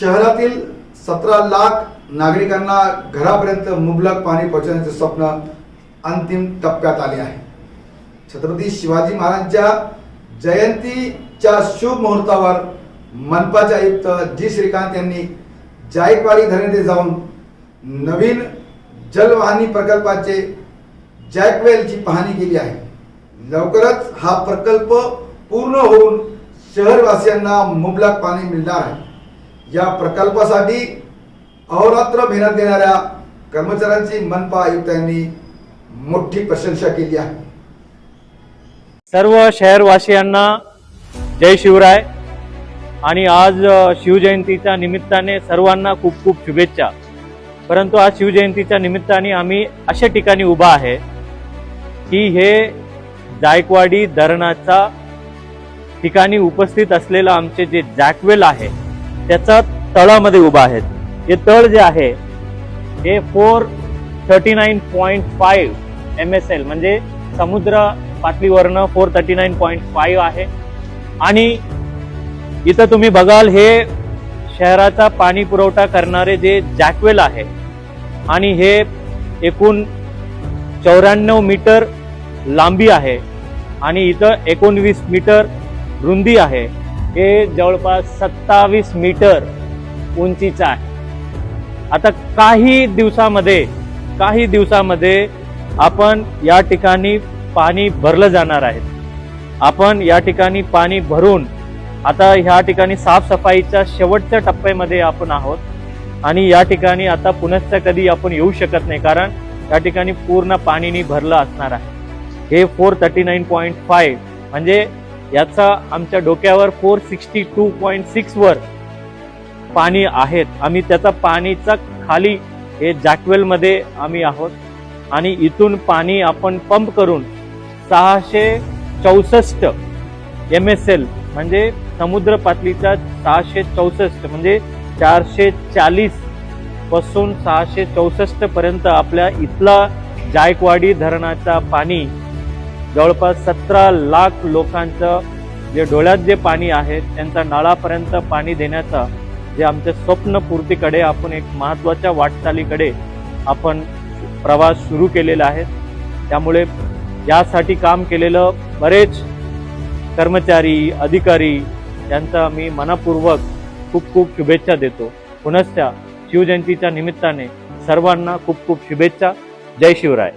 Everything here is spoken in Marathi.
शहरातील 17 लाख नागरिकांना घरापर्यंत मुबलक पाणी पोहोचवण्याचे स्वप्न अंतिम टप्प्यात आले आहे। छत्रपती शिवाजी महाराजांच्या जयंतीच्या शुभ मुहूर्तावर मनपाचे आयुक्त जी श्रीकांत यांनी जायकवाडी धरण येथे जाऊन नवीन जलवाहिनी प्रकल्पाचे जॅकवेलची पाहणी केली आहे। लवकरच हा प्रकल्प पूर्ण होऊन शहरवासियांना मुबलक पाणी मिळणार आहे। या प्रकल्पासाठी अहोरात्र मेहनत देणाऱ्या कर्मचाऱ्यांची मनपा आयुक्तांनी मोठी प्रशंसा केली आहे। सर्व शहरवासियांना जय शिवराय आणि आज शिवजयंतीच्या निमित्ताने सर्वांना खूप खूप शुभेच्छा। परंतु आज शिवजयंतीच्या निमित्ताने आम्ही अशा ठिकाणी उभा आहे की हे जायकवाडी धरणाचा ठिकाणी उपस्थित असलेला आमचे जे जॅकवेल आहे त्याचा तळामध्ये उभा आहेत। हे तळ जे आहे हे 439.5 MSL म्हणजे समुद्र पातळीवरनं 439.5 आहे। आणि इथं तुम्ही बघाल हे शहराचा पाणी पुरवठा करणारे जे जॅकवेल आहे आणि हे एकूण 94 मीटर लांबी आहे आणि इथं 19 मीटर रुंदी आहे। हे जवळपास 27 मीटर उंचीचा आहे। आता काही दिवसामध्ये आपण या ठिकाणी पाणी भरलं जाणार आहे। आपण या ठिकाणी पाणी भरून आता ह्या ठिकाणी साफसफाईच्या शेवटच्या टप्प्यामध्ये आपण आहोत आणि या ठिकाणी आता पुनश्च कधी आपण येऊ शकत नाही, कारण या ठिकाणी पूर्ण पाणीनी भरलं असणार आहे। हे 439.5 म्हणजे याचा आमच्या डोक्यावर 462.6 वर पाणी आहेत। आम्ही त्याचा पाणीचा खाली हे जॅकवेल मध्ये आम्ही आहोत आणि इथून पाणी आपण पंप करून 664 MSL म्हणजे समुद्र पातळीचा 664 म्हणजे 440 पासून 664 पर्यंत आपल्या इथला जायकवाडी धरणाचा पाणी जवळपास 17 लाख लोकांचं जे डोळ्यात जे पाणी आहे त्यांच्या नळापर्यंत पाणी देण्याचा जे आमच्या स्वप्नपूर्तीकडे आपण एक महत्त्वाच्या वाटचालीकडे आपण प्रवास सुरू केलेला आहे। त्यामुळे यासाठी काम केलेलं बरेच कर्मचारी अधिकारी यांचा मी मनपूर्वक खूप खूप शुभेच्छा देतो। पुनश्च शिवजयंतीच्या निमित्ताने सर्वांना खूप खूप शुभेच्छा। जय शिवराय।